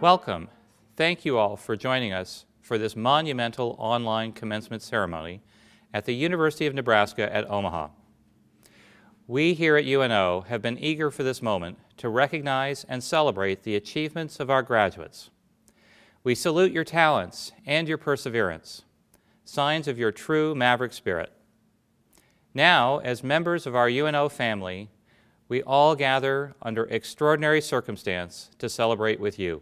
Welcome. Thank you all for joining us for this monumental online commencement ceremony at the University of Nebraska at Omaha. We here at UNO have been eager for this moment to recognize and celebrate the achievements of our graduates. We salute your talents and your perseverance, signs of your true maverick spirit. Now, as members of our UNO family, we all gather under extraordinary circumstance to celebrate with you.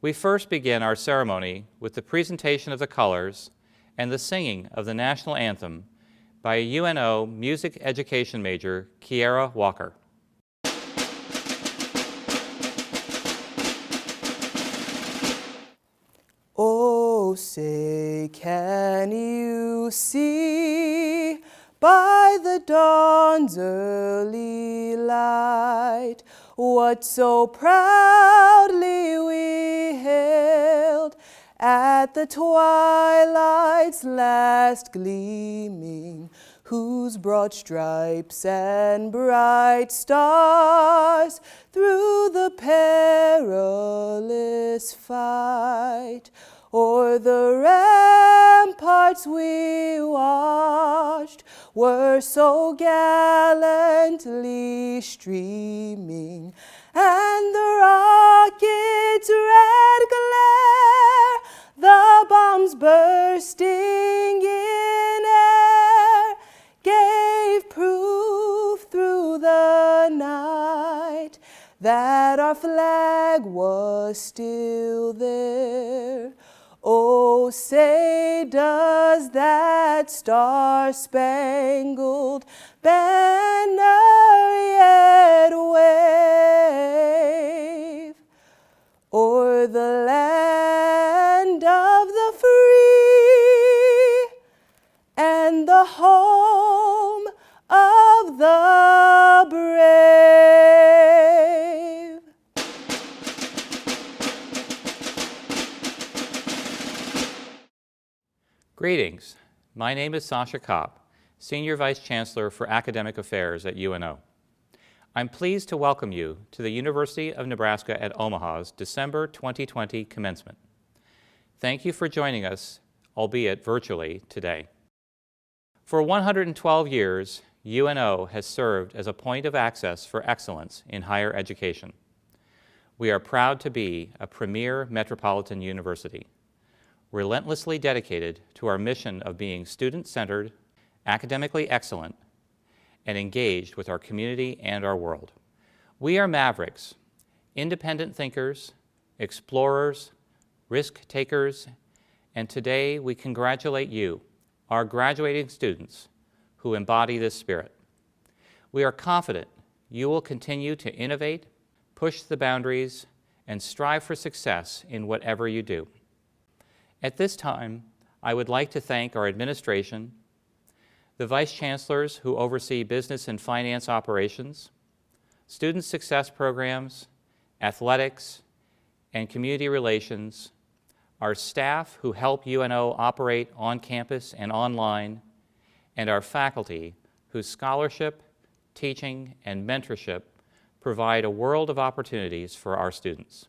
We first begin our ceremony with the presentation of the colors and the singing of the national anthem by a UNO music education major, Kiera Walker. Oh, say, can you see by the dawn's early light what so proudly we hailed at the twilight's last gleaming, whose broad stripes and bright stars through the perilous fight o'er the ramparts we watched were so gallantly streaming, and the rocket's red glare, the bombs bursting in air, gave proof through the night that our flag was still there. Oh, say, does that star-spangled banner yet wave o'er the land of the free and the home of the brave? Greetings. My name is Sasha Kopp, Senior Vice Chancellor for Academic Affairs at UNO. I'm pleased to welcome you to the University of Nebraska at Omaha's December 2020 commencement. Thank you for joining us, albeit virtually, today. For 112 years, UNO has served as a point of access for excellence in higher education. We are proud to be a premier metropolitan university, relentlessly dedicated to our mission of being student-centered, academically excellent, and engaged with our community and our world. We are mavericks, independent thinkers, explorers, risk-takers, and today we congratulate you, our graduating students, who embody this spirit. We are confident you will continue to innovate, push the boundaries, and strive for success in whatever you do. At this time, I would like to thank our administration, the Vice Chancellors who oversee business and finance operations, student success programs, athletics, and community relations, our staff who help UNO operate on campus and online, and our faculty whose scholarship, teaching, and mentorship provide a world of opportunities for our students.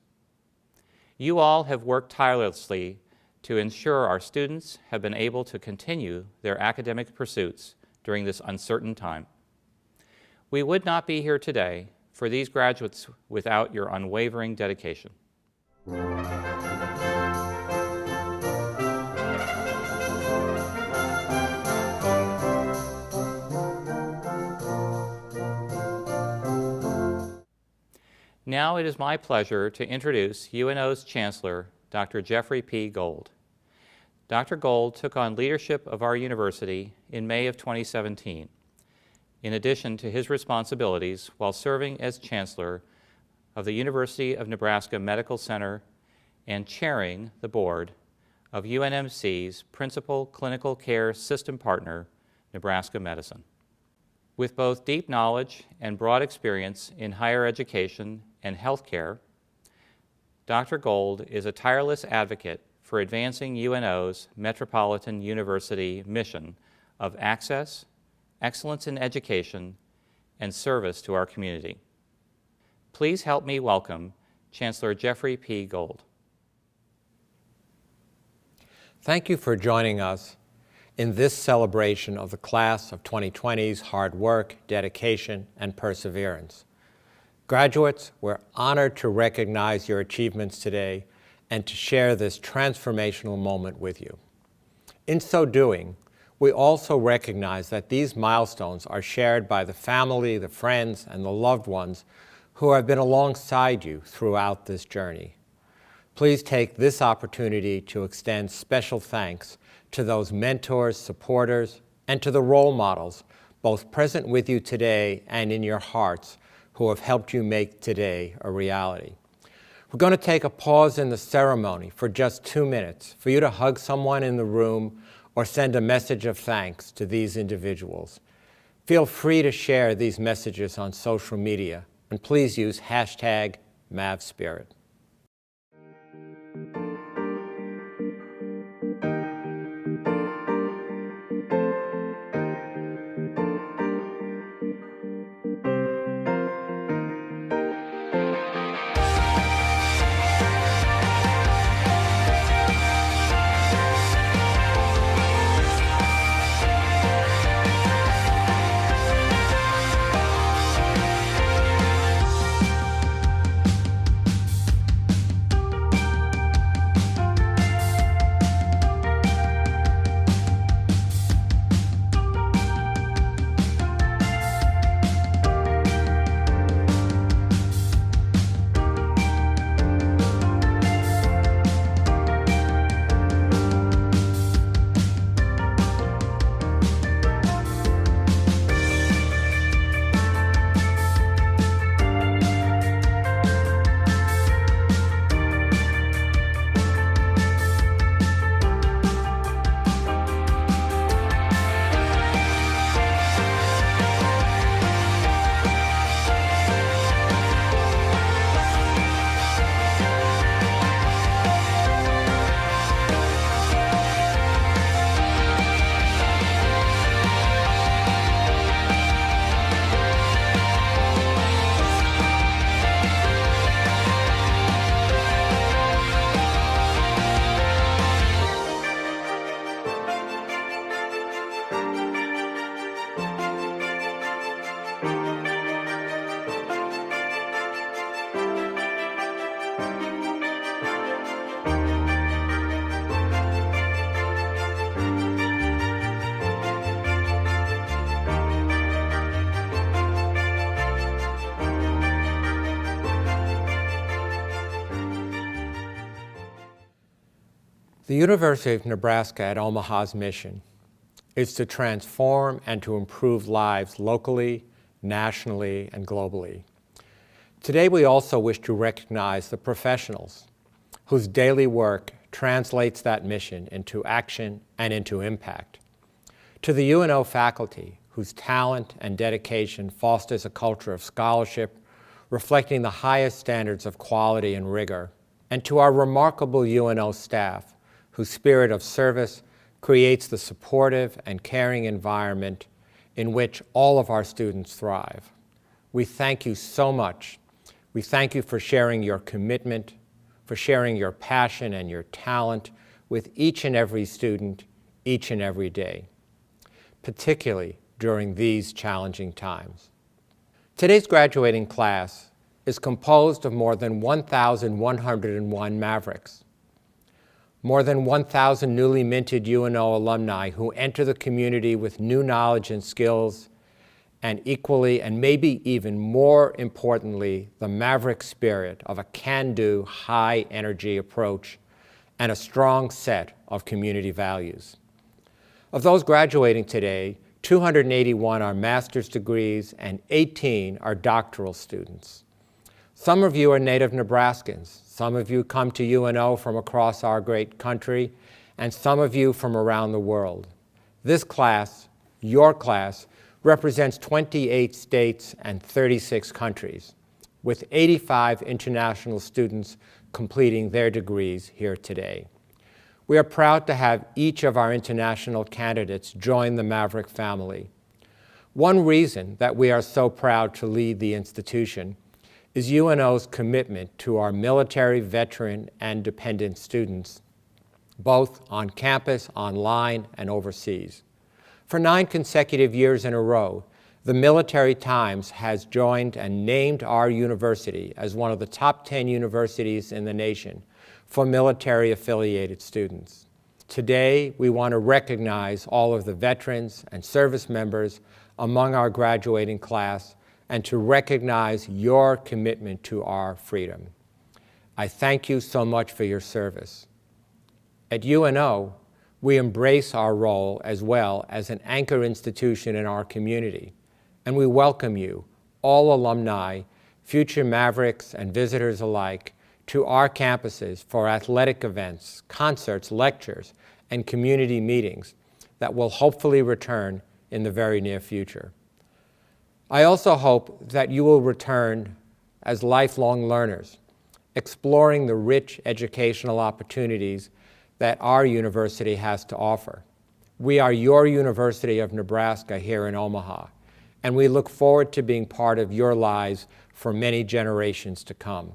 You all have worked tirelessly to ensure our students have been able to continue their academic pursuits during this uncertain time. We would not be here today for these graduates without your unwavering dedication. Now it is my pleasure to introduce UNO's Chancellor, Dr. Jeffrey P. Gold. Dr. Gold took on leadership of our university in May of 2017, in addition to his responsibilities while serving as Chancellor of the University of Nebraska Medical Center and chairing the board of UNMC's principal clinical care system partner, Nebraska Medicine. With both deep knowledge and broad experience in higher education and healthcare, Dr. Gold is a tireless advocate for advancing UNO's Metropolitan University mission of access, excellence in education, and service to our community. Please help me welcome Chancellor Jeffrey P. Gold. Thank you for joining us in this celebration of the class of 2020's hard work, dedication, and perseverance. Graduates, we're honored to recognize your achievements today and to share this transformational moment with you. In so doing, we also recognize that these milestones are shared by the family, the friends, and the loved ones who have been alongside you throughout this journey. Please take this opportunity to extend special thanks to those mentors, supporters, and to the role models, both present with you today and in your hearts, who have helped you make today a reality. We're going to take a pause in the ceremony for just 2 minutes for you to hug someone in the room or send a message of thanks to these individuals. Feel free to share these messages on social media, and please use hashtag #MavSpirit. The University of Nebraska at Omaha's mission is to transform and to improve lives locally, nationally, and globally. Today, we also wish to recognize the professionals whose daily work translates that mission into action and into impact. To the UNO faculty, whose talent and dedication fosters a culture of scholarship reflecting the highest standards of quality and rigor, and to our remarkable UNO staff, whose spirit of service creates the supportive and caring environment in which all of our students thrive. We thank you so much. We thank you for sharing your commitment, for sharing your passion and your talent with each and every student, each and every day, particularly during these challenging times. Today's graduating class is composed of more than 1,101 Mavericks, more than 1,000 newly minted UNO alumni who enter the community with new knowledge and skills, and equally and maybe even more importantly, the Maverick spirit of a can-do, high-energy approach and a strong set of community values. Of those graduating today, 281 are master's degrees and 18 are doctoral students. Some of you are native Nebraskans. Some of you come to UNO from across our great country, and some of you from around the world. This class, your class, represents 28 states and 36 countries, with 85 international students completing their degrees here today. We are proud to have each of our international candidates join the Maverick family. One reason that we are so proud to lead the institution is UNO's commitment to our military, veteran, and dependent students, both on campus, online, and overseas. For 9 consecutive years in a row, the Military Times has joined and named our university as one of the top 10 universities in the nation for military-affiliated students. Today, we want to recognize all of the veterans and service members among our graduating class and to recognize your commitment to our freedom. I thank you so much for your service. At UNO, we embrace our role as well as an anchor institution in our community, and we welcome you, all alumni, future Mavericks, and visitors alike, to our campuses for athletic events, concerts, lectures, and community meetings that will hopefully return in the very near future. I also hope that you will return as lifelong learners, exploring the rich educational opportunities that our university has to offer. We are your University of Nebraska here in Omaha, and we look forward to being part of your lives for many generations to come.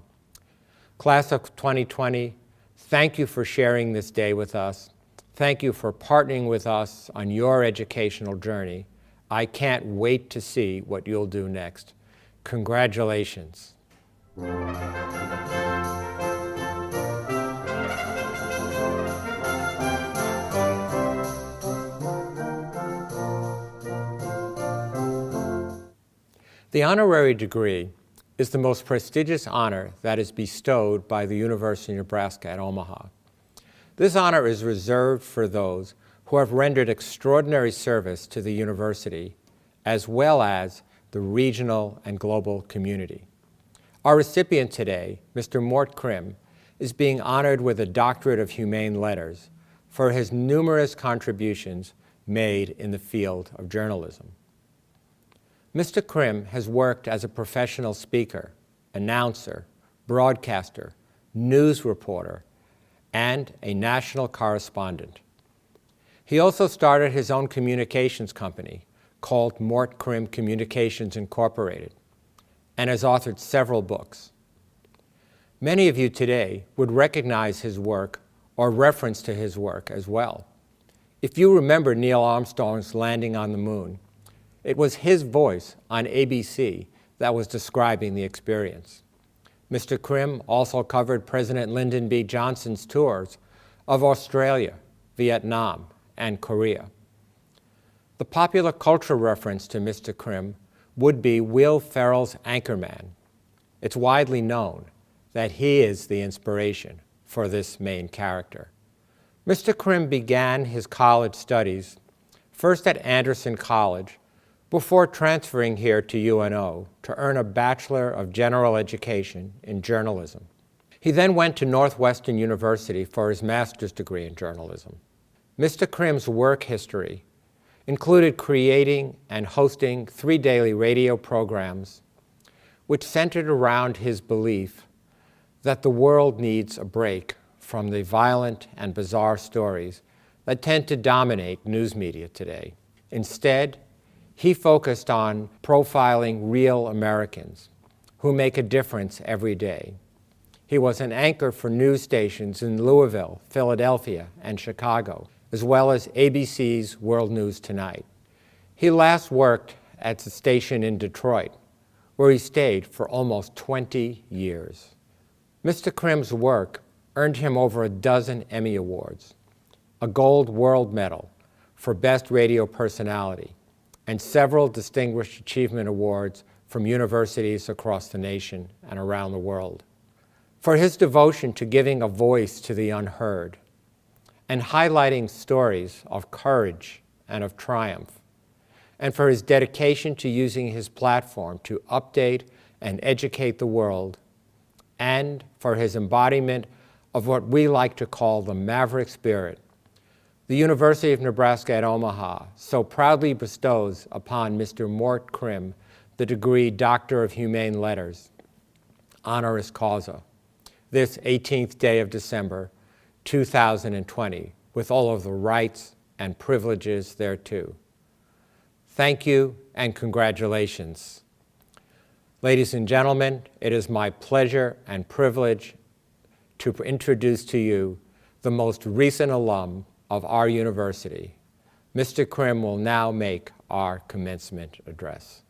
Class of 2020, thank you for sharing this day with us. Thank you for partnering with us on your educational journey. I can't wait to see what you'll do next. Congratulations. The honorary degree is the most prestigious honor that is bestowed by the University of Nebraska at Omaha. This honor is reserved for those who have rendered extraordinary service to the university, as well as the regional and global community. Our recipient today, Mr. Mort Krim, is being honored with a Doctorate of Humane Letters for his numerous contributions made in the field of journalism. Mr. Krim has worked as a professional speaker, announcer, broadcaster, news reporter, and a national correspondent. He also started his own communications company called Mort Krim Communications Incorporated and has authored several books. Many of you today would recognize his work or reference to his work as well. If you remember Neil Armstrong's landing on the moon, it was his voice on ABC that was describing the experience. Mr. Krim also covered President Lyndon B. Johnson's tours of Australia, Vietnam, and Korea. The popular culture reference to Mr. Krim would be Will Ferrell's Anchorman. It's widely known that he is the inspiration for this main character. Mr. Krim began his college studies first at Anderson College before transferring here to UNO to earn a Bachelor of General Education in journalism. He then went to Northwestern University for his master's degree in journalism. Mr. Krim's work history included creating and hosting 3 daily radio programs which centered around his belief that the world needs a break from the violent and bizarre stories that tend to dominate news media today. Instead, he focused on profiling real Americans who make a difference every day. He was an anchor for news stations in Louisville, Philadelphia, and Chicago, as well as ABC's World News Tonight. He last worked at the station in Detroit, where he stayed for almost 20 years. Mr. Krim's work earned him over a dozen Emmy Awards, a Gold World Medal for Best Radio Personality, and several Distinguished Achievement Awards from universities across the nation and around the world. For his devotion to giving a voice to the unheard and highlighting stories of courage and of triumph, and for his dedication to using his platform to update and educate the world, and for his embodiment of what we like to call the Maverick spirit, the University of Nebraska at Omaha so proudly bestows upon Mr. Mort Krim the degree Doctor of Humane Letters, honoris causa, this 18th day of December, 2020, with all of the rights and privileges thereto. Thank you and congratulations. Ladies and gentlemen, it is my pleasure and privilege to introduce to you the most recent alum of our university. Mr. Krim will now make our commencement address.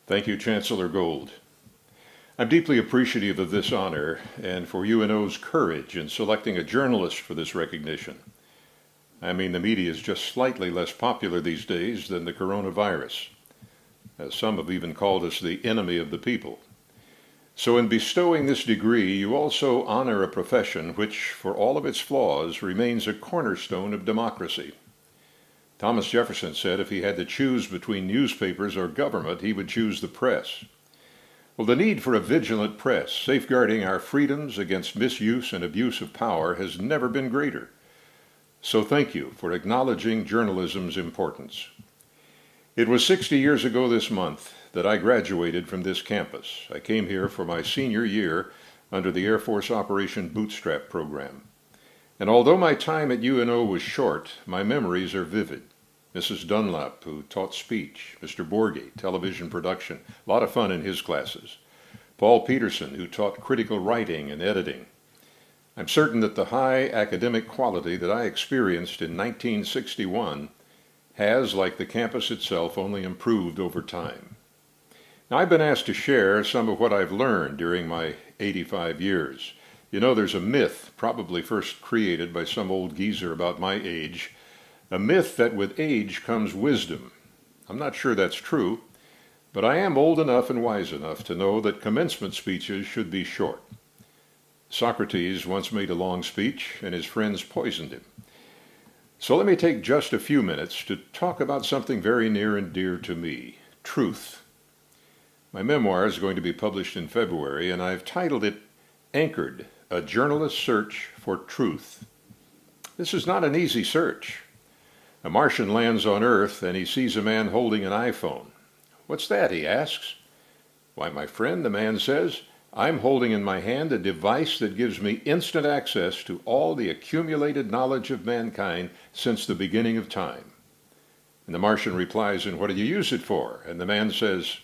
Thank you, Chancellor Gold. I'm deeply appreciative of this honor and for UNO's courage in selecting a journalist for this recognition. I mean, the media is just slightly less popular these days than the coronavirus. Some have even called us the enemy of the people. So in bestowing this degree, you also honor a profession which, for all of its flaws, remains a cornerstone of democracy. Thomas Jefferson said if he had to choose between newspapers or government, he would choose the press. Well, the need for a vigilant press, safeguarding our freedoms against misuse and abuse of power, has never been greater. So thank you for acknowledging journalism's importance. It was 60 years ago this month that I graduated from this campus. I came here for my senior year under the Air Force Operation Bootstrap program. And although my time at UNO was short, my memories are vivid. Mrs. Dunlap, who taught speech, Mr. Borge, television production, a lot of fun in his classes. Paul Peterson, who taught critical writing and editing. I'm certain that the high academic quality that I experienced in 1961 has, like the campus itself, only improved over time. Now, I've been asked to share some of what I've learned during my 85 years. You know, there's a myth, probably first created by some old geezer about my age, a myth that with age comes wisdom. I'm not sure that's true, but I am old enough and wise enough to know that commencement speeches should be short. Socrates once made a long speech, and his friends poisoned him. So let me take just a few minutes to talk about something very near and dear to me, truth. My memoir is going to be published in February, and I've titled it Anchored, A Journalist's Search for Truth. This is not an easy search. A Martian lands on Earth and he sees a man holding an iPhone. What's that, he asks. Why, my friend, the man says, I'm holding in my hand a device that gives me instant access to all the accumulated knowledge of mankind since the beginning of time. And the Martian replies, and what do you use it for? And the man says,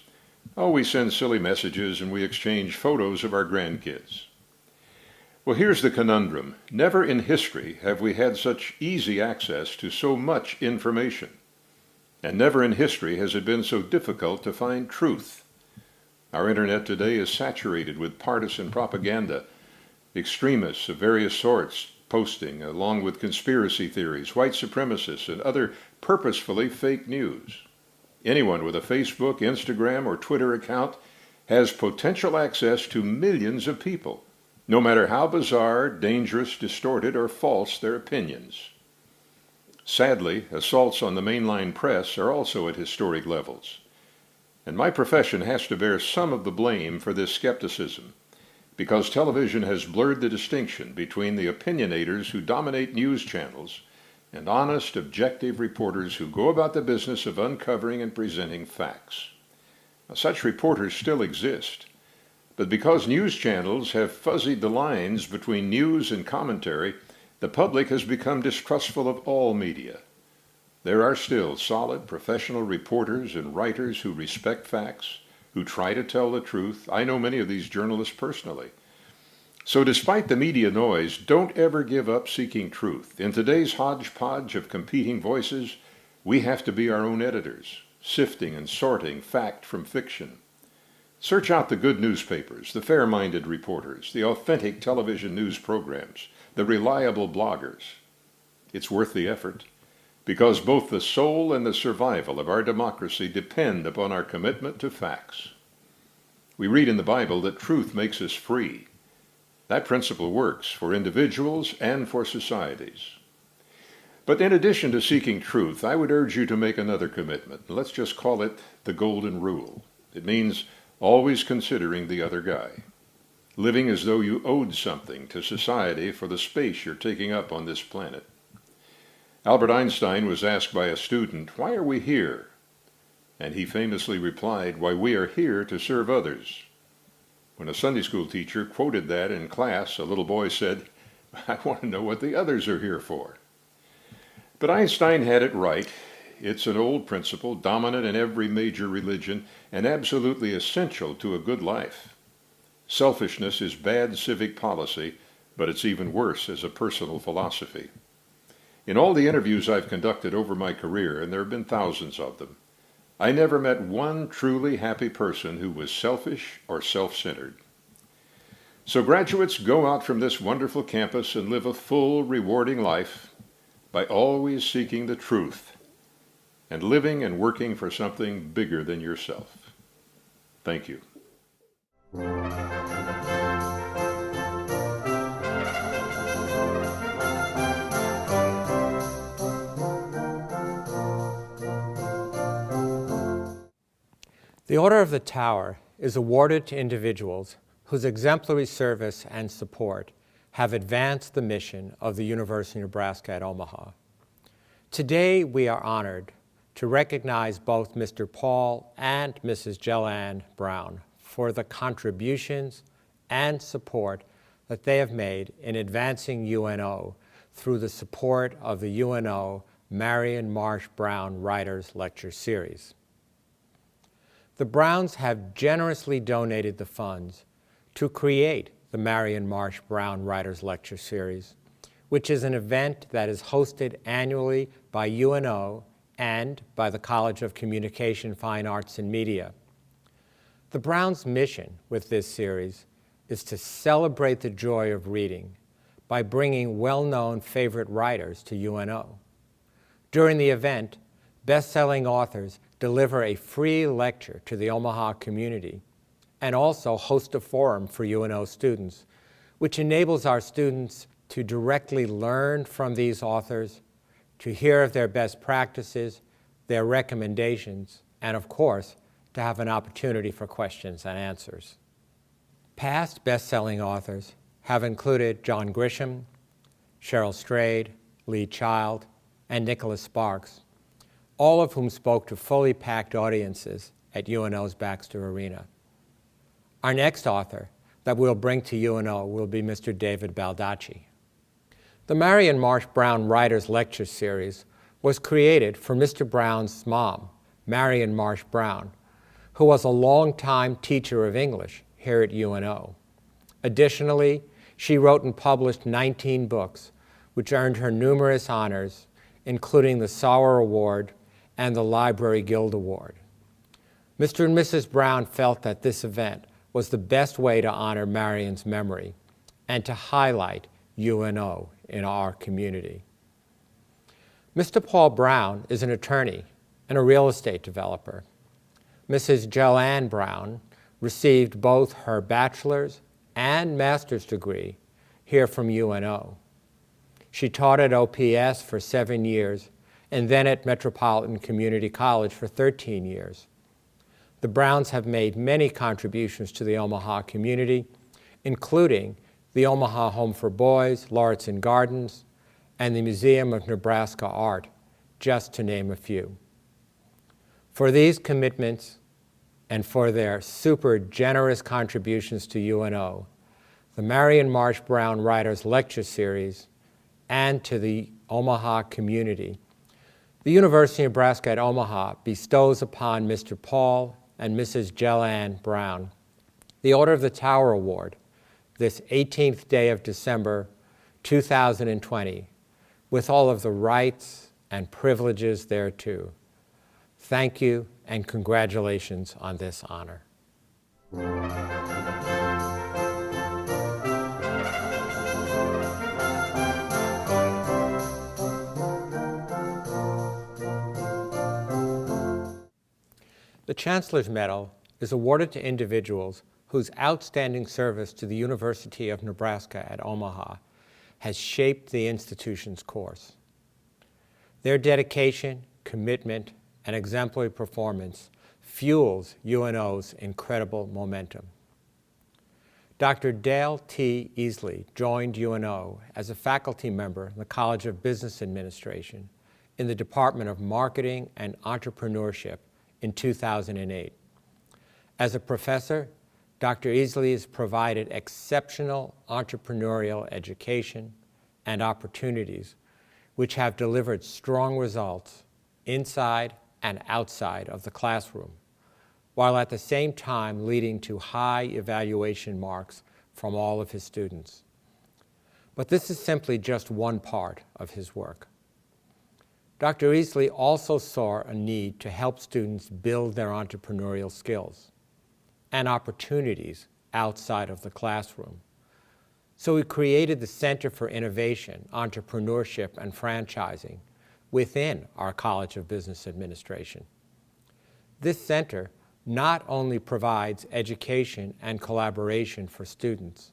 oh, we send silly messages and we exchange photos of our grandkids. Well, here's the conundrum. Never in history have we had such easy access to so much information. And never in history has it been so difficult to find truth. Our internet today is saturated with partisan propaganda, extremists of various sorts posting, along with conspiracy theories, white supremacists, and other purposefully fake news. Anyone with a Facebook, Instagram, or Twitter account has potential access to millions of people, no matter how bizarre, dangerous, distorted, or false their opinions. Sadly, assaults on the mainline press are also at historic levels. And my profession has to bear some of the blame for this skepticism, because television has blurred the distinction between the opinionators who dominate news channels and honest, objective reporters who go about the business of uncovering and presenting facts. Now, such reporters still exist. But because news channels have fuzzied the lines between news and commentary, the public has become distrustful of all media. There are still solid professional reporters and writers who respect facts, who try to tell the truth. I know many of these journalists personally. So despite the media noise, don't ever give up seeking truth. In today's hodgepodge of competing voices, we have to be our own editors, sifting and sorting fact from fiction. Search out the good newspapers, the fair-minded reporters, the authentic television news programs, the reliable bloggers. It's worth the effort, because both the soul and the survival of our democracy depend upon our commitment to facts. We read in the Bible that truth makes us free. That principle works for individuals and for societies. But in addition to seeking truth, I would urge you to make another commitment. Let's just call it the golden rule. It means always considering the other guy, living as though you owed something to society for the space you're taking up on this planet. Albert Einstein was asked by a student, "Why are we here?" And he famously replied, "Why, we are here to serve others." When a Sunday school teacher quoted that in class, a little boy said, "I want to know what the others are here for." But Einstein had it right. It's an old principle, dominant in every major religion, and absolutely essential to a good life. Selfishness is bad civic policy, but it's even worse as a personal philosophy. In all the interviews I've conducted over my career, and there have been thousands of them, I never met one truly happy person who was selfish or self-centered. So graduates, go out from this wonderful campus and live a full, rewarding life by always seeking the truth and living and working for something bigger than yourself. Thank you. The Order of the Tower is awarded to individuals whose exemplary service and support have advanced the mission of the University of Nebraska at Omaha. Today, we are honored to recognize both Mr. Paul and Mrs. Jellanne Brown for the contributions and support that they have made in advancing UNO through the support of the UNO Marion Marsh Brown Writers Lecture Series. The Browns have generously donated the funds to create the Marion Marsh Brown Writers Lecture Series, which is an event that is hosted annually by UNO and by the College of Communication, Fine Arts, and Media. The Browns' mission with this series is to celebrate the joy of reading by bringing well-known favorite writers to UNO. During the event, best-selling authors deliver a free lecture to the Omaha community and also host a forum for UNO students, which enables our students to directly learn from these authors, to hear of their best practices, their recommendations, and of course, to have an opportunity for questions and answers. Past best-selling authors have included John Grisham, Cheryl Strayed, Lee Child, and Nicholas Sparks, all of whom spoke to fully packed audiences at UNO's Baxter Arena. Our next author that we'll bring to UNO will be Mr. David Baldacci. The Marion Marsh Brown Writers Lecture Series was created for Mr. Brown's mom, Marion Marsh Brown, who was a longtime teacher of English here at UNO. Additionally, she wrote and published 19 books, which earned her numerous honors, including the Sauer Award and the Library Guild Award. Mr. and Mrs. Brown felt that this event was the best way to honor Marion's memory and to highlight UNO in our community. Mr. Paul Brown is an attorney and a real estate developer. Mrs. Jellanne Brown received both her bachelor's and master's degree here from UNO. She taught at OPS for 7 years and then at Metropolitan Community College for 13 years. The Browns have made many contributions to the Omaha community, including the Omaha Home for Boys, Lauritsen Gardens, and the Museum of Nebraska Art, just to name a few. For these commitments and for their super generous contributions to UNO, the Marion Marsh Brown Writers Lecture Series, and to the Omaha community, the University of Nebraska at Omaha bestows upon Mr. Paul and Mrs. Jellanne Brown the Order of the Tower Award this 18th day of December 2020, with all of the rights and privileges thereto. Thank you and congratulations on this honor. The Chancellor's Medal is awarded to individuals whose outstanding service to the University of Nebraska at Omaha has shaped the institution's course. Their dedication, commitment, and exemplary performance fuels UNO's incredible momentum. Dr. Dale T. Easley joined UNO as a faculty member in the College of Business Administration in the Department of Marketing and Entrepreneurship in 2008. As a professor, Dr. Easley has provided exceptional entrepreneurial education and opportunities which have delivered strong results inside and outside of the classroom, while at the same time leading to high evaluation marks from all of his students. But this is simply just one part of his work. Dr. Easley also saw a need to help students build their entrepreneurial skills and opportunities outside of the classroom. So he created the Center for Innovation, Entrepreneurship, and Franchising within our College of Business Administration. This center not only provides education and collaboration for students,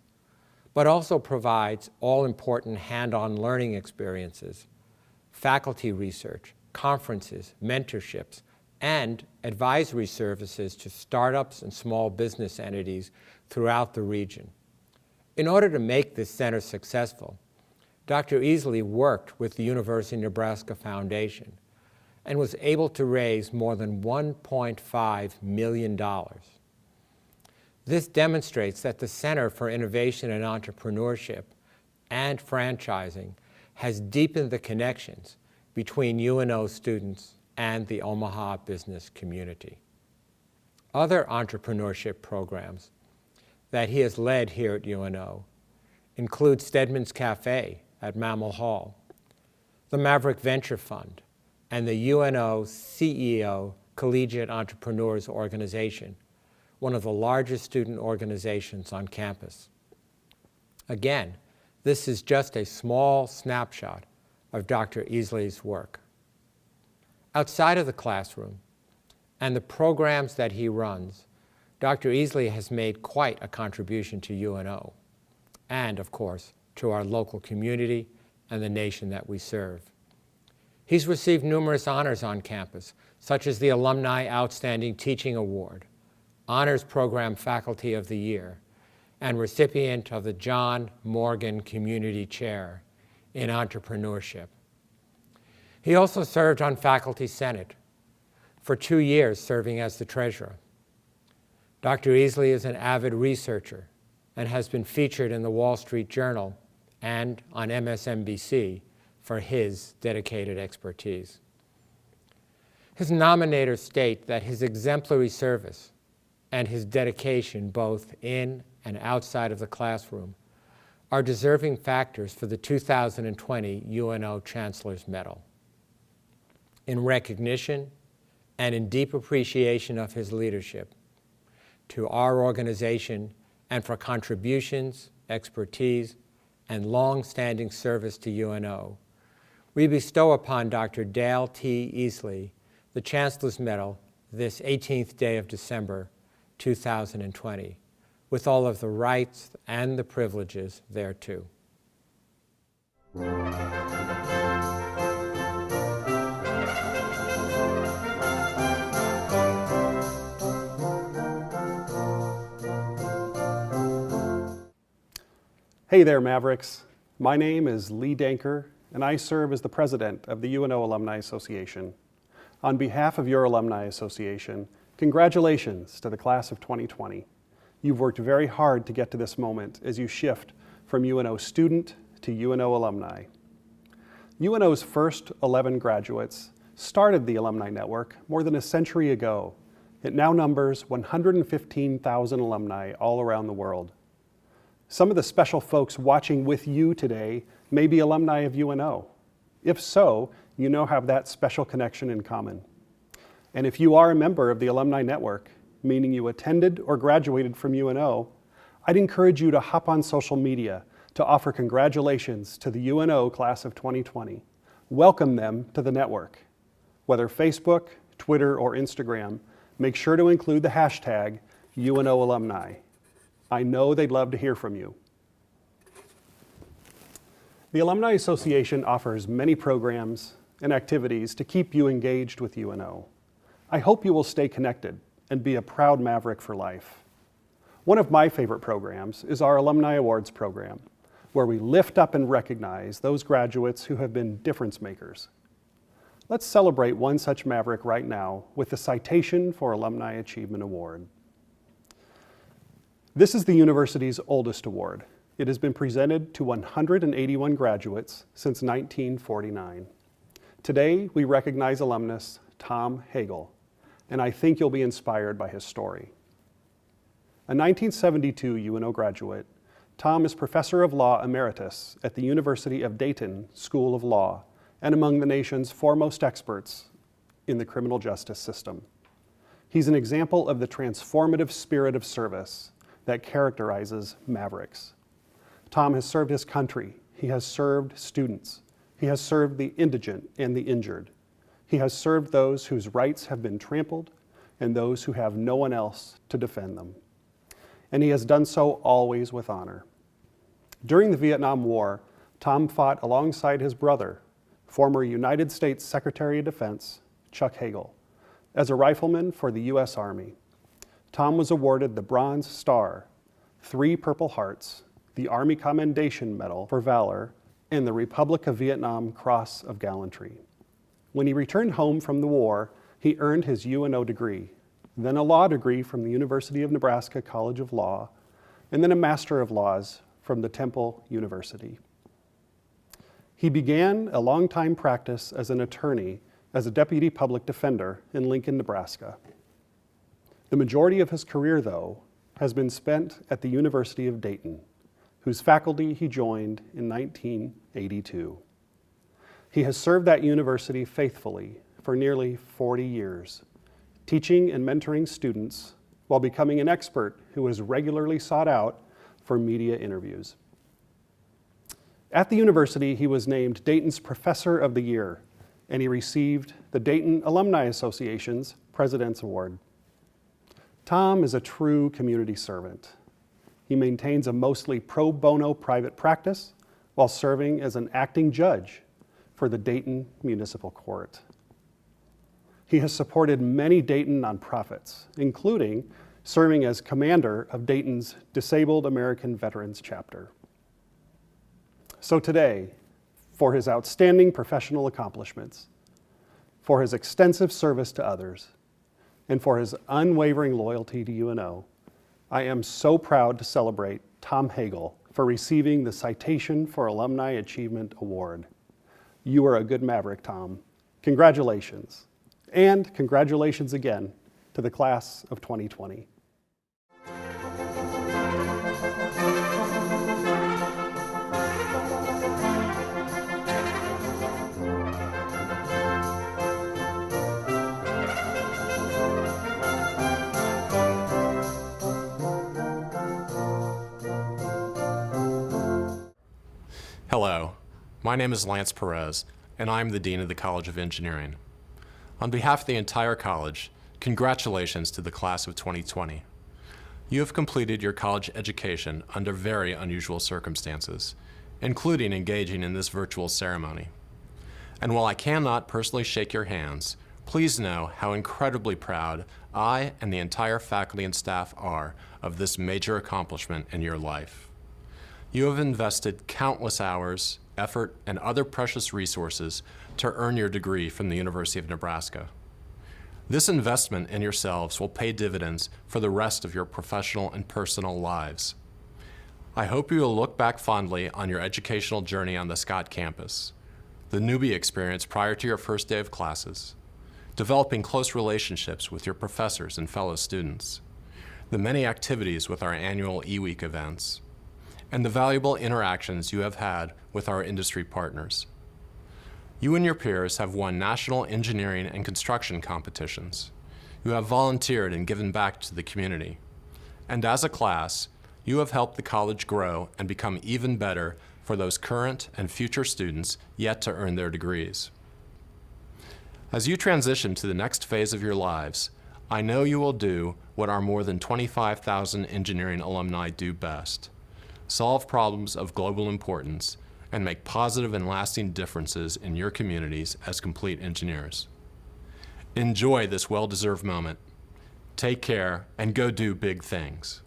but also provides all-important hand-on learning experiences, faculty research, conferences, mentorships, and advisory services to startups and small business entities throughout the region. In order to make this center successful, Dr. Easley worked with the University of Nebraska Foundation and was able to raise more than $1.5 million. This demonstrates that the Center for Innovation and Entrepreneurship and Franchising has deepened the connections between UNO students and the Omaha business community. Other entrepreneurship programs that he has led here at UNO include Stedman's Cafe at Mammal Hall, the Maverick Venture Fund, and the UNO CEO Collegiate Entrepreneurs Organization, one of the largest student organizations on campus. Again, this is just a small snapshot of Dr. Easley's work. Outside of the classroom and the programs that he runs, Dr. Easley has made quite a contribution to UNO and, of course, to our local community and the nation that we serve. He's received numerous honors on campus, such as the Alumni Outstanding Teaching Award, Honors Program Faculty of the Year, and recipient of the John Morgan Community Chair in Entrepreneurship. He also served on Faculty Senate, for 2 years serving as the treasurer. Dr. Easley is an avid researcher and has been featured in the Wall Street Journal and on MSNBC for his dedicated expertise. His nominators state that his exemplary service and his dedication both in and outside of the classroom are deserving factors for the 2020 UNO Chancellor's Medal. In recognition and in deep appreciation of his leadership to our organization and for contributions, expertise, and long-standing service to UNO, we bestow upon Dr. Dale T. Easley the Chancellor's Medal this 18th day of December, 2020, with all of the rights and the privileges thereto. Hey there, Mavericks. My name is Lee Danker, and I serve as the president of the UNO Alumni Association. On behalf of your Alumni Association, congratulations to the class of 2020. You've worked very hard to get to this moment as you shift from UNO student to UNO alumni. UNO's first 11 graduates started the Alumni Network more than a century ago. It now numbers 115,000 alumni all around the world. Some of the special folks watching with you today may be alumni of UNO. If so, you now have that special connection in common. And if you are a member of the Alumni Network, meaning you attended or graduated from UNO, I'd encourage you to hop on social media to offer congratulations to the UNO class of 2020. Welcome them to the network. Whether Facebook, Twitter, or Instagram, make sure to include the hashtag UNO alumni. I know they'd love to hear from you. The Alumni Association offers many programs and activities to keep you engaged with UNO. I hope you will stay connected and be a proud Maverick for life. One of my favorite programs is our Alumni Awards program, where we lift up and recognize those graduates who have been difference makers. Let's celebrate one such Maverick right now with the Citation for Alumni Achievement Award. This is the university's oldest award. It has been presented to 181 graduates since 1949. Today, we recognize alumnus Tom Hagel, and I think you'll be inspired by his story. A 1972 UNO graduate, Tom is Professor of Law Emeritus at the University of Dayton School of Law and among the nation's foremost experts in the criminal justice system. He's an example of the transformative spirit of service that characterizes Mavericks. Tom has served his country. He has served students. He has served the indigent and the injured. He has served those whose rights have been trampled and those who have no one else to defend them. And he has done so always with honor. During the Vietnam War, Tom fought alongside his brother, former United States Secretary of Defense, Chuck Hagel, as a rifleman for the U.S. Army. Tom was awarded the Bronze Star, 3 Purple Hearts, the Army Commendation Medal for Valor, and the Republic of Vietnam Cross of Gallantry. When he returned home from the war, he earned his UNO degree, then a law degree from the University of Nebraska College of Law, and then a Master of Laws from the Temple University. He began a long-time practice as an attorney as a deputy public defender in Lincoln, Nebraska. The majority of his career, though, has been spent at the University of Dayton, whose faculty he joined in 1982. He has served that university faithfully for nearly 40 years, teaching and mentoring students while becoming an expert who is regularly sought out for media interviews. At the university, he was named Dayton's Professor of the Year, and he received the Dayton Alumni Association's President's Award. Tom is a true community servant. He maintains a mostly pro bono private practice while serving as an acting judge for the Dayton Municipal Court. He has supported many Dayton nonprofits, including serving as commander of Dayton's Disabled American Veterans Chapter. So today, for his outstanding professional accomplishments, for his extensive service to others, and for his unwavering loyalty to UNO, I am so proud to celebrate Tom Hagel for receiving the Citation for Alumni Achievement Award. You are a good Maverick, Tom. Congratulations. And congratulations again to the class of 2020. Hello, my name is Lance Perez, and I'm the Dean of the College of Engineering. On behalf of the entire college, congratulations to the class of 2020. You have completed your college education under very unusual circumstances, including engaging in this virtual ceremony. And while I cannot personally shake your hands, please know how incredibly proud I and the entire faculty and staff are of this major accomplishment in your life. You have invested countless hours, effort, and other precious resources to earn your degree from the University of Nebraska. This investment in yourselves will pay dividends for the rest of your professional and personal lives. I hope you will look back fondly on your educational journey on the Scott campus, the newbie experience prior to your first day of classes, developing close relationships with your professors and fellow students, the many activities with our annual E-Week events, and the valuable interactions you have had with our industry partners. You and your peers have won national engineering and construction competitions. You have volunteered and given back to the community. And as a class, you have helped the college grow and become even better for those current and future students yet to earn their degrees. As you transition to the next phase of your lives, I know you will do what our more than 25,000 engineering alumni do best: solve problems of global importance, and make positive and lasting differences in your communities as complete engineers. Enjoy this well-deserved moment. Take care and go do big things.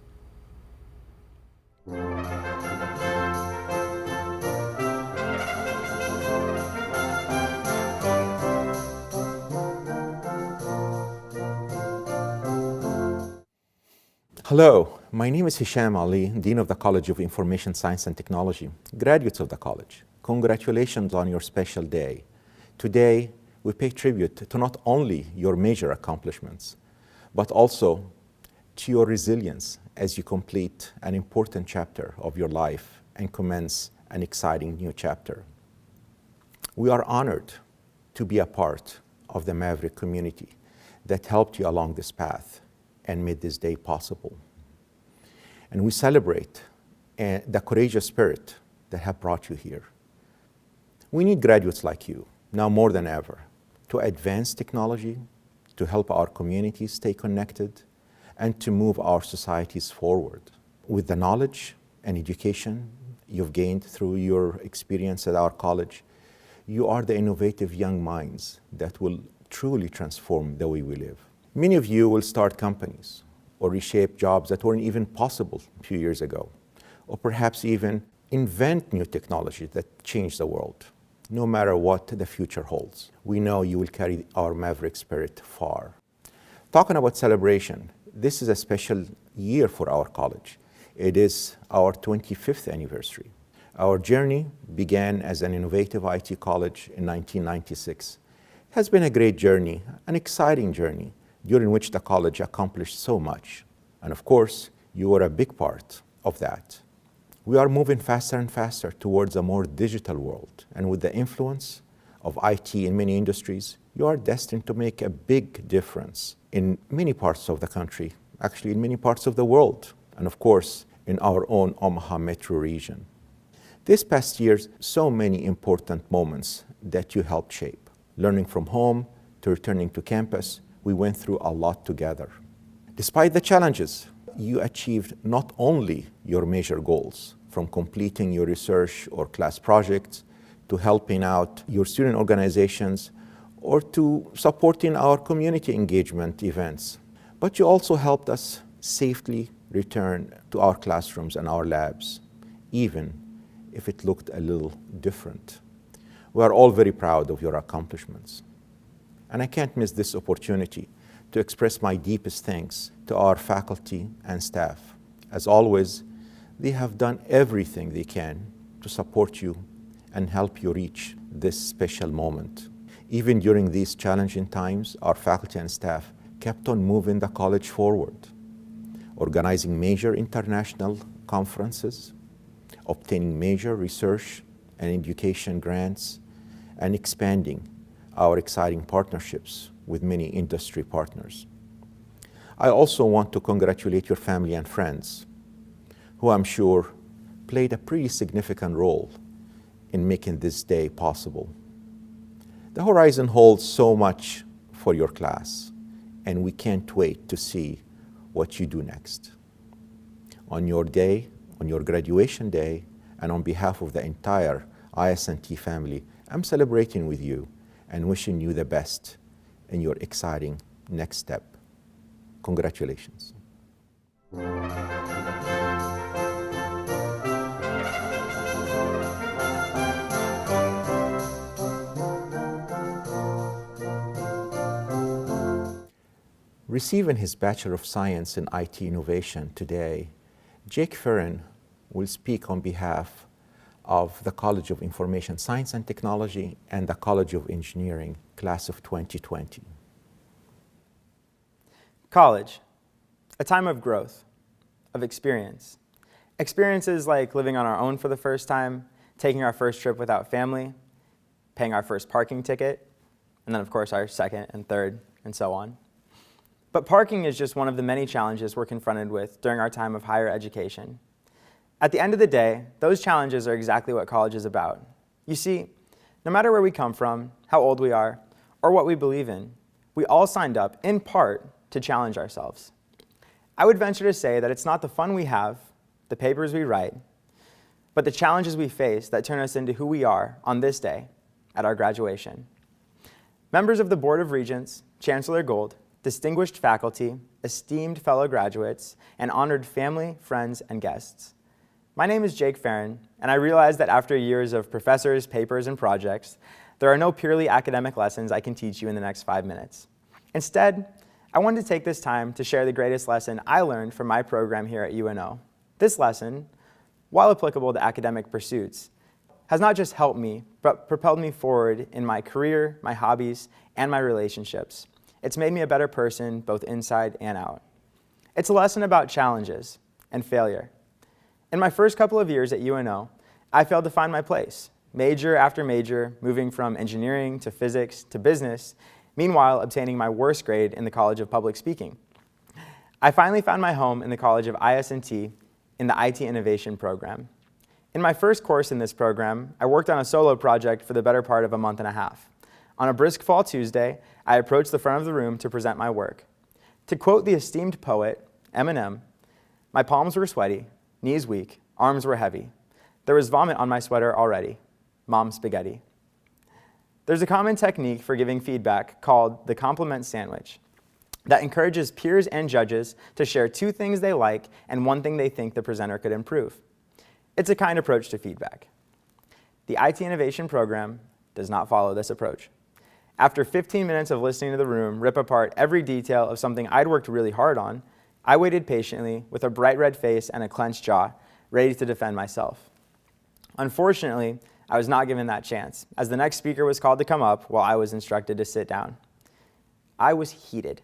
Hello, my name is Hisham Ali, Dean of the College of Information Science and Technology. Graduates of the college, congratulations on your special day. Today, we pay tribute to not only your major accomplishments, but also to your resilience as you complete an important chapter of your life and commence an exciting new chapter. We are honored to be a part of the Maverick community that helped you along this path and made this day possible. And we celebrate the courageous spirit that have brought you here. We need graduates like you, now more than ever, to advance technology, to help our communities stay connected, and to move our societies forward. With the knowledge and education you've gained through your experience at our college, you are the innovative young minds that will truly transform the way we live. Many of you will start companies or reshape jobs that weren't even possible a few years ago, or perhaps even invent new technology that change the world. No matter what the future holds, we know you will carry our Maverick spirit far. Talking about celebration, this is a special year for our college. It is our 25th anniversary. Our journey began as an innovative IT college in 1996. It has been a great journey, an exciting journey, during which the college accomplished so much. And of course, you were a big part of that. We are moving faster and faster towards a more digital world. And with the influence of IT in many industries, you are destined to make a big difference in many parts of the country, actually in many parts of the world, and of course, in our own Omaha metro region. This past year, so many important moments that you helped shape. Learning from home to returning to campus, we went through a lot together. Despite the challenges, you achieved not only your major goals, from completing your research or class projects, to helping out your student organizations, or to supporting our community engagement events, but you also helped us safely return to our classrooms and our labs, even if it looked a little different. We are all very proud of your accomplishments. And I can't miss this opportunity to express my deepest thanks to our faculty and staff. As always, they have done everything they can to support you and help you reach this special moment. Even during these challenging times, our faculty and staff kept on moving the college forward, organizing major international conferences, obtaining major research and education grants, and expanding our exciting partnerships with many industry partners. I also want to congratulate your family and friends, who I'm sure played a pretty significant role in making this day possible. The horizon holds so much for your class, and we can't wait to see what you do next. On your day, on your graduation day, and on behalf of the entire IS&T family, I'm celebrating with you and wishing you the best in your exciting next step. Congratulations. Receiving his Bachelor of Science in IT Innovation today, Jake Ferrin will speak on behalf of the College of Information Science and Technology and the College of Engineering, class of 2020. College, a time of growth, of experience. Experiences like living on our own for the first time, taking our first trip without family, paying our first parking ticket, and then of course our second and third, and so on. But parking is just one of the many challenges we're confronted with during our time of higher education. At the end of the day, those challenges are exactly what college is about. You see, no matter where we come from, how old we are, or what we believe in, we all signed up, in part, to challenge ourselves. I would venture to say that it's not the fun we have, the papers we write, but the challenges we face that turn us into who we are on this day, at our graduation. Members of the Board of Regents, Chancellor Gold, distinguished faculty, esteemed fellow graduates, and honored family, friends, and guests. My name is Jake Ferrin, and I realize that after years of professors, papers, and projects, there are no purely academic lessons I can teach you in the next 5 minutes. Instead, I wanted to take this time to share the greatest lesson I learned from my program here at UNO. This lesson, while applicable to academic pursuits, has not just helped me, but propelled me forward in my career, my hobbies, and my relationships. It's made me a better person, both inside and out. It's a lesson about challenges and failure. In my first couple of years at UNO, I failed to find my place, major after major, moving from engineering to physics to business, meanwhile obtaining my worst grade in the College of Public Speaking. I finally found my home in the College of IS&T in the IT Innovation program. In my first course in this program, I worked on a solo project for the better part of a month and a half. On a brisk fall Tuesday, I approached the front of the room to present my work. To quote the esteemed poet, Eminem, "My palms were sweaty, knees weak, arms were heavy. There was vomit on my sweater already. Mom spaghetti." There's a common technique for giving feedback called the compliment sandwich that encourages peers and judges to share 2 things they like and 1 thing they think the presenter could improve. It's a kind approach to feedback. The IT Innovation program does not follow this approach. After 15 minutes of listening to the room rip apart every detail of something I'd worked really hard on, I waited patiently with a bright red face and a clenched jaw, ready to defend myself. Unfortunately, I was not given that chance, as the next speaker was called to come up while I was instructed to sit down. I was heated.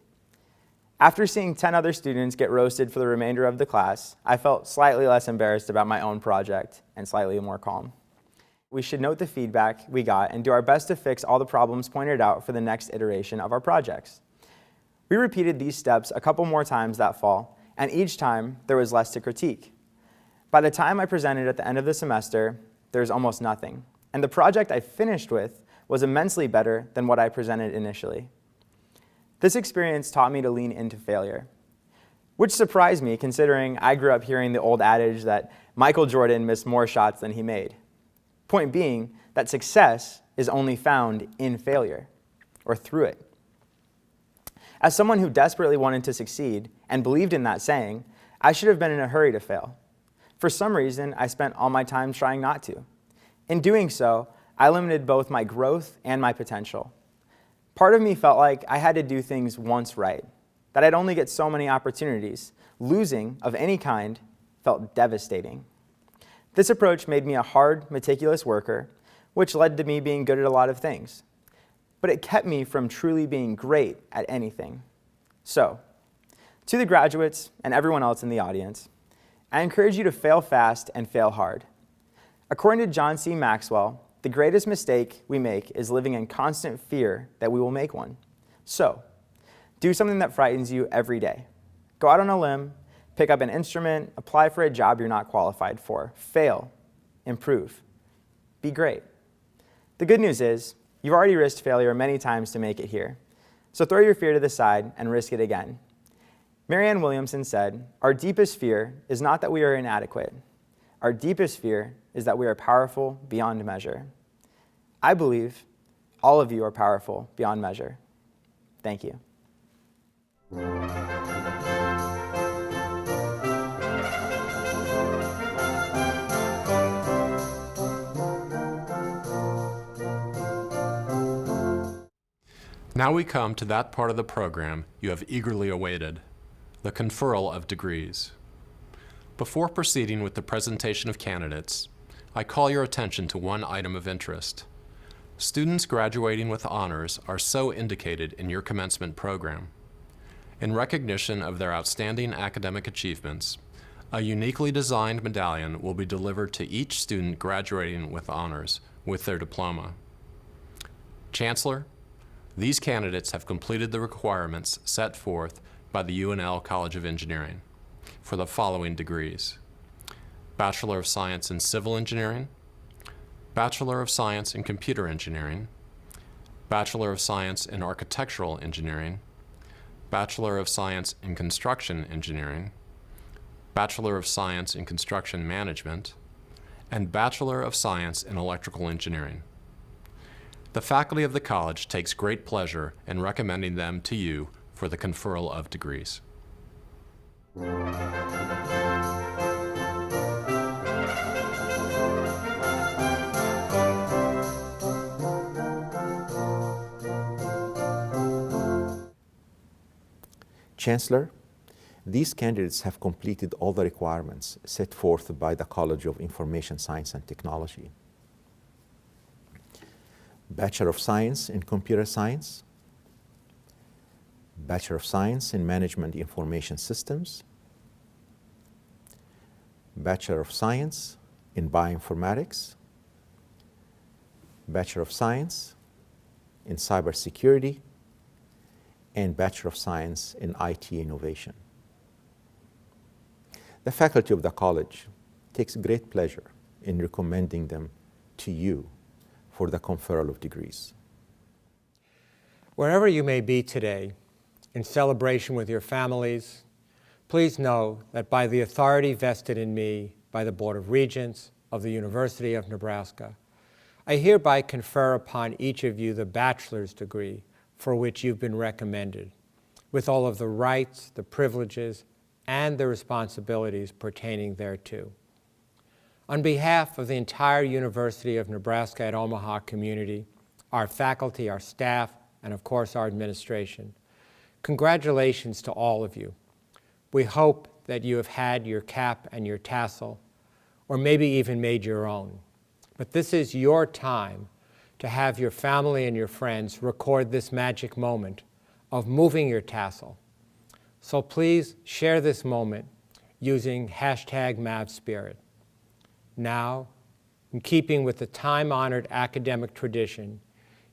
After seeing 10 other students get roasted for the remainder of the class, I felt slightly less embarrassed about my own project and slightly more calm. We should note the feedback we got and do our best to fix all the problems pointed out for the next iteration of our projects. We repeated these steps a couple more times that fall, and each time there was less to critique. By the time I presented at the end of the semester, there was almost nothing, and the project I finished with was immensely better than what I presented initially. This experience taught me to lean into failure, which surprised me considering I grew up hearing the old adage that Michael Jordan missed more shots than he made. Point being that success is only found in failure, or through it. As someone who desperately wanted to succeed and believed in that saying, I should have been in a hurry to fail. For some reason, I spent all my time trying not to. In doing so, I limited both my growth and my potential. Part of me felt like I had to do things once right, that I'd only get so many opportunities. Losing of any kind felt devastating. This approach made me a hard, meticulous worker, which led to me being good at a lot of things. But it kept me from truly being great at anything. So, to the graduates and everyone else in the audience, I encourage you to fail fast and fail hard. According to John C. Maxwell, the greatest mistake we make is living in constant fear that we will make one. So, do something that frightens you every day. Go out on a limb, pick up an instrument, apply for a job you're not qualified for. Fail, improve, be great. The good news is, you've already risked failure many times to make it here. So throw your fear to the side and risk it again. Marianne Williamson said, "Our deepest fear is not that we are inadequate. Our deepest fear is that we are powerful beyond measure." I believe all of you are powerful beyond measure. Thank you. Now we come to that part of the program you have eagerly awaited, the conferral of degrees. Before proceeding with the presentation of candidates, I call your attention to one item of interest. Students graduating with honors are so indicated in your commencement program. In recognition of their outstanding academic achievements, a uniquely designed medallion will be delivered to each student graduating with honors with their diploma. Chancellor, these candidates have completed the requirements set forth by the UNL College of Engineering for the following degrees: Bachelor of Science in Civil Engineering, Bachelor of Science in Computer Engineering, Bachelor of Science in Architectural Engineering, Bachelor of Science in Construction Engineering, Bachelor of Science in Construction Management, and Bachelor of Science in Electrical Engineering. The faculty of the college takes great pleasure in recommending them to you for the conferral of degrees. Chancellor, these candidates have completed all the requirements set forth by the College of Information Science and Technology. Bachelor of Science in Computer Science, Bachelor of Science in Management Information Systems, Bachelor of Science in Bioinformatics, Bachelor of Science in Cybersecurity, and Bachelor of Science in IT Innovation. The faculty of the college takes great pleasure in recommending them to you for the conferral of degrees. Wherever you may be today, in celebration with your families, please know that by the authority vested in me by the Board of Regents of the University of Nebraska, I hereby confer upon each of you the bachelor's degree for which you've been recommended, with all of the rights, the privileges, and the responsibilities pertaining thereto. On behalf of the entire University of Nebraska at Omaha community, our faculty, our staff, and of course our administration, congratulations to all of you. We hope that you have had your cap and your tassel, or maybe even made your own. But this is your time to have your family and your friends record this magic moment of moving your tassel. So please share this moment using #MavSpirit. Now, in keeping with the time-honored academic tradition,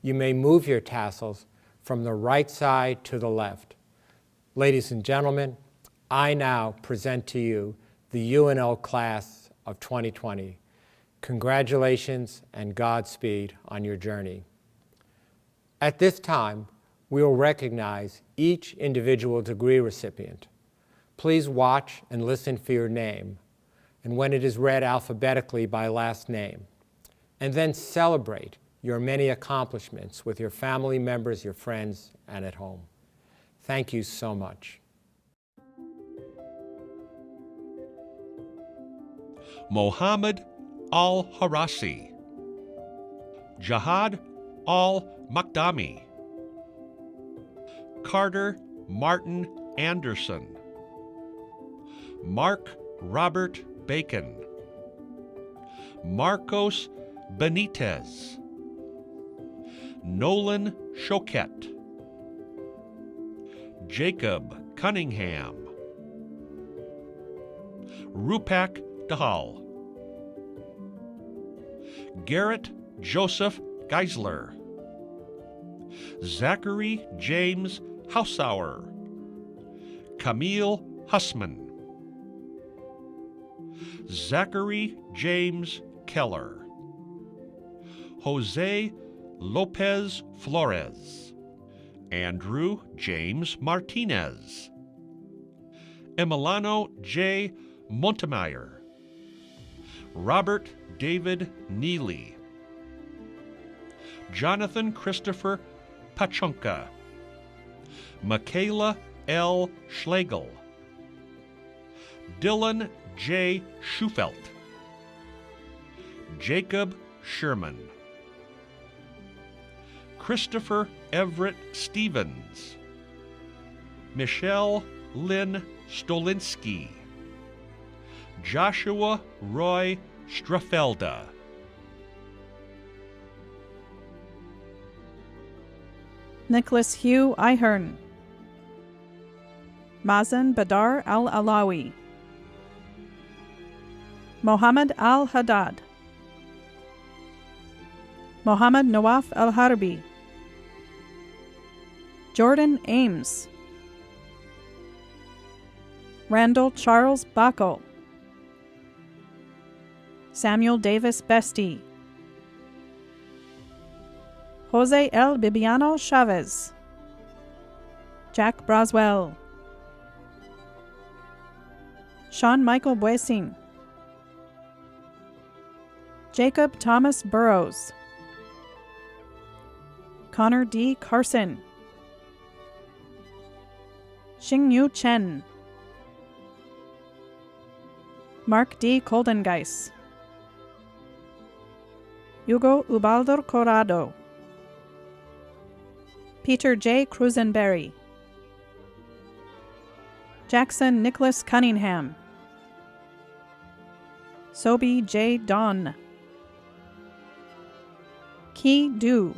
you may move your tassels from the right side to the left. Ladies and gentlemen, I now present to you the UNL class of 2020. Congratulations and Godspeed on your journey. At this time, we will recognize each individual degree recipient. Please watch and listen for your name, and when it is read alphabetically by last name, and then celebrate your many accomplishments with your family members, your friends, and at home. Thank you so much. Mohammed Al-Harasi, Jahad Al-Makdami, Carter Martin Anderson, Mark Robert Bacon, Marcos Benitez, Nolan Choquette, Jacob Cunningham, Rupak Dahal, Garrett Joseph Geisler, Zachary James Hausauer, Camille Hussman, Zachary James Keller, Jose Lopez Flores, Andrew James Martinez, Emiliano J. Montemeyer, Robert David Neely, Jonathan Christopher Pachunka, Michaela L. Schlegel, Dylan J. Schufelt, Jacob Sherman, Christopher Everett Stevens, Michelle Lynn Stolinsky, Joshua Roy Strafelda, Nicholas Hugh Ihern, Mazen Badar Al-Alawi, Mohammed Al-Haddad, Mohammed Nawaf Al-Harbi, Jordan Ames, Randall Charles Bacco, Samuel Davis Bestie, Jose L. Bibiano Chavez, Jack Braswell, Sean Michael Buesin, Jacob Thomas Burrows, Connor D. Carson, Xingyu Chen, Mark D. Koldengeis, Hugo Ubaldor Corrado, Peter J. Cruzenberry, Jackson Nicholas Cunningham, Sobi J. Don, Ki Du,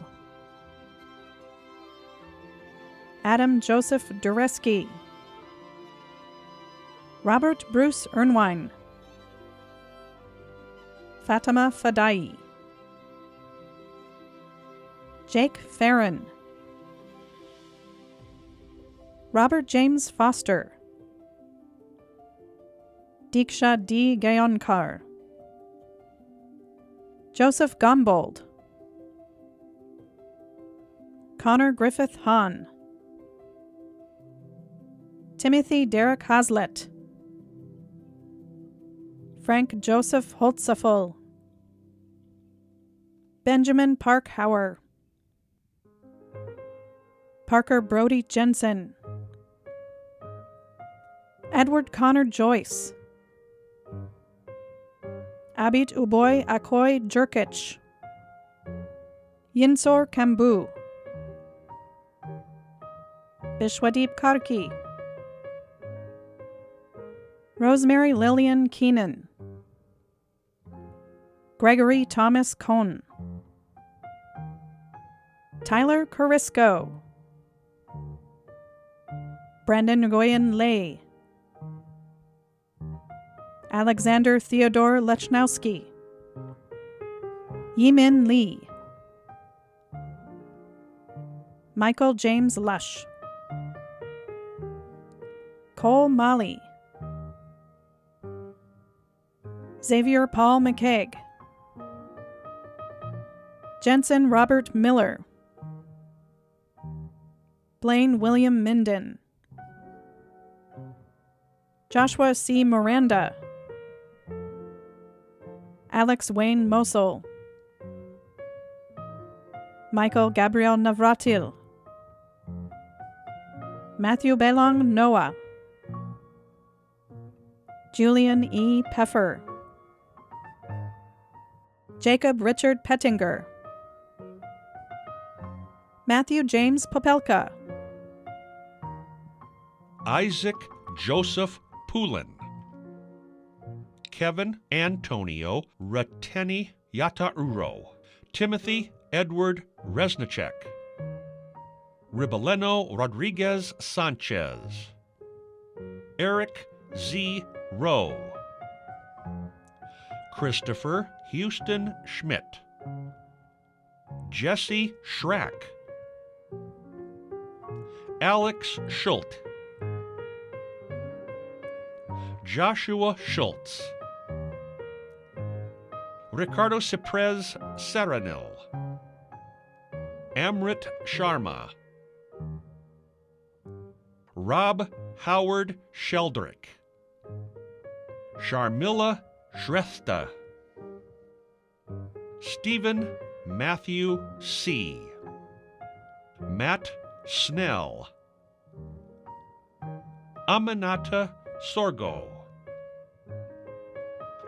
Adam Joseph Dureski, Robert Bruce Ernwine, Fatima Fadai, Jake Farron, Robert James Foster, Diksha D. Gayonkar, Joseph Gombold, Connor Griffith Hahn, Timothy Derek Hazlett, Frank Joseph Holtzapfel, Benjamin Park Hauer, Parker Brody Jensen, Edward Connor Joyce, Abid Uboy Akoy Jerkich, Yinsor Kambu, Bishwadeep Karki, Rosemary Lillian Keenan, Gregory Thomas Cohn, Tyler Carisco, Brandon Nguyen Lay, Alexander Theodore Lechnowski, Yimin Lee, Michael James Lush, Cole Molly, Xavier Paul McKeag, Jensen Robert Miller, Blaine William Minden, Joshua C. Miranda, Alex Wayne Mosel, Michael Gabriel Navratil, Matthew Belong Noah, Julian E. Peffer, Jacob Richard Pettinger, Matthew James Popelka, Isaac Joseph Poulin, Kevin Antonio Rateni Yatauro, Timothy Edward Resnicek, Ribeleno Rodriguez Sanchez, Eric Z. Rowe, Christopher Houston Schmidt, Jesse Schrack, Alex Schult, Joshua Schultz, Ricardo Ciprez Serenil, Amrit Sharma, Rob Howard Sheldrick, Sharmila Shrestha, Stephen Matthew C., Matt Snell, Aminata Sorgo,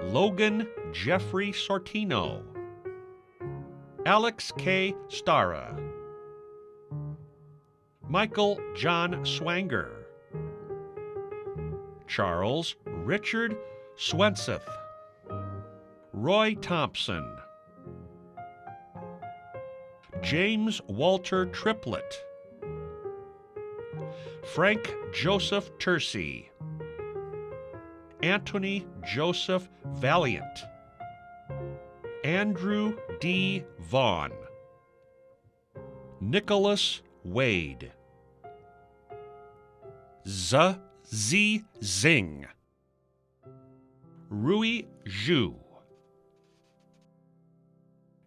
Logan Jeffrey Sortino, Alex K. Stara, Michael John Swanger, Charles Richard Swenseth, Roy Thompson, James Walter Triplett, Frank Joseph Tersey, Anthony Joseph Valiant, Andrew D. Vaughn, Nicholas Wade, Z. Zing, Rui Zhu,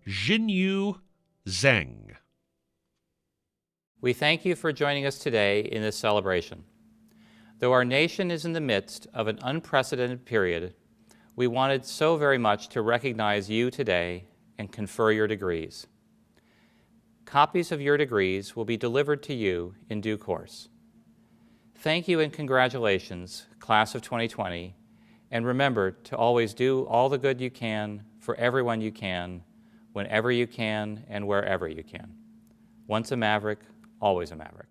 Jinyu Zheng. We thank you for joining us today in this celebration. Though our nation is in the midst of an unprecedented period, we wanted so very much to recognize you today and confer your degrees. Copies of your degrees will be delivered to you in due course. Thank you and congratulations, Class of 2020, and remember to always do all the good you can for everyone you can, whenever you can, and wherever you can. Once a Maverick, always a Maverick.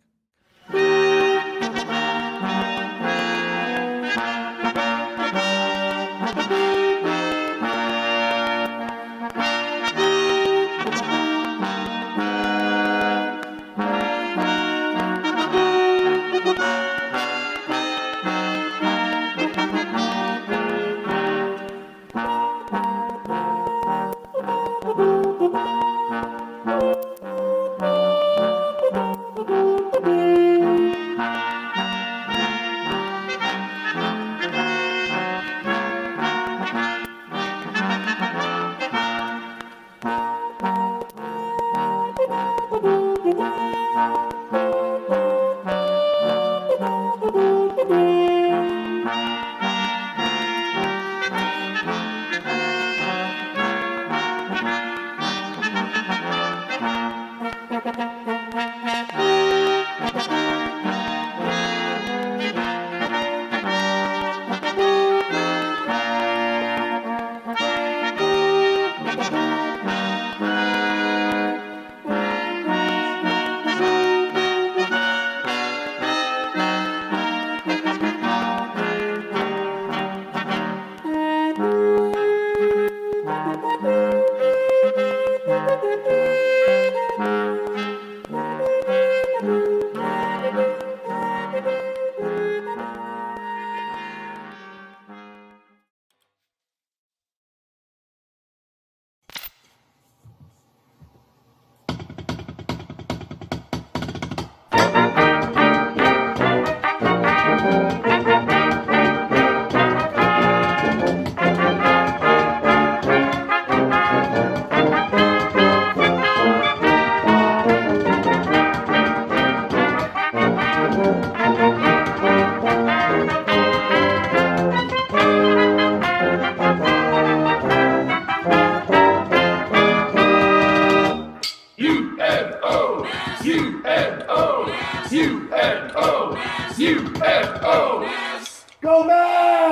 UNO! UNO! UNO! Go Mavs!